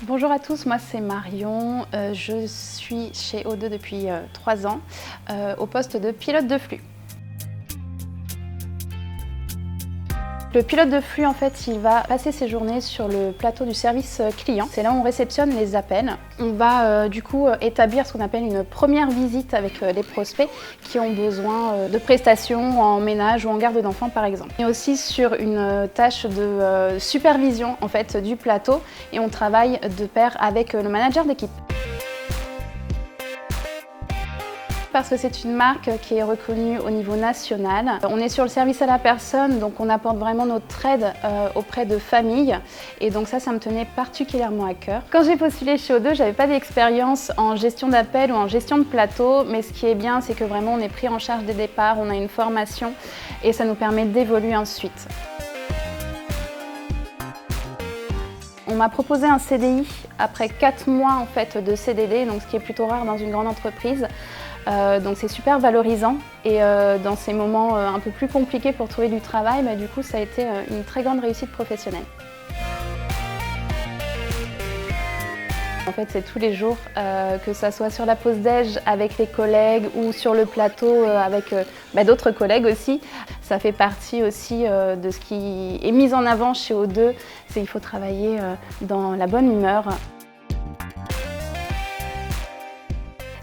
Bonjour à tous, moi c'est Marion, je suis chez O2 depuis 3 ans au poste de pilote de flux. Le pilote de flux, en fait, il va passer ses journées sur le plateau du service client. C'est là où on réceptionne les appels. On va du coup établir ce qu'on appelle une première visite avec les prospects qui ont besoin de prestations en ménage ou en garde d'enfants par exemple. Et aussi sur une tâche de supervision en fait du plateau et on travaille de pair avec le manager d'équipe. Parce que c'est une marque qui est reconnue au niveau national. On est sur le service à la personne, donc on apporte vraiment notre aide auprès de familles. Et donc ça me tenait particulièrement à cœur. Quand j'ai postulé chez O2, j'avais pas d'expérience en gestion d'appel ou en gestion de plateau, mais ce qui est bien, c'est que vraiment on est pris en charge dès le départ, on a une formation et ça nous permet d'évoluer ensuite. On m'a proposé un CDI après 4 mois en fait, de CDD, donc ce qui est plutôt rare dans une grande entreprise. Donc c'est super valorisant et dans ces moments un peu plus compliqués pour trouver du travail, du coup ça a été une très grande réussite professionnelle. En fait, c'est tous les jours, que ça soit sur la pause déj avec les collègues ou sur le plateau avec d'autres collègues aussi. Ça fait partie aussi de ce qui est mis en avant chez O2, c'est qu'il faut travailler dans la bonne humeur.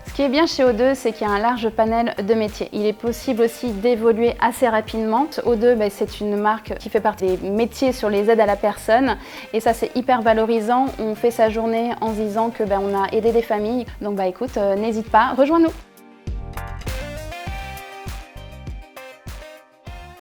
Ce qui est bien chez O2, c'est qu'il y a un large panel de métiers. Il est possible aussi d'évoluer assez rapidement. O2, c'est une marque qui fait partie des métiers sur les aides à la personne et ça c'est hyper valorisant. On fait sa journée en se disant que on a aidé des familles. Donc écoute, n'hésite pas, rejoins-nous.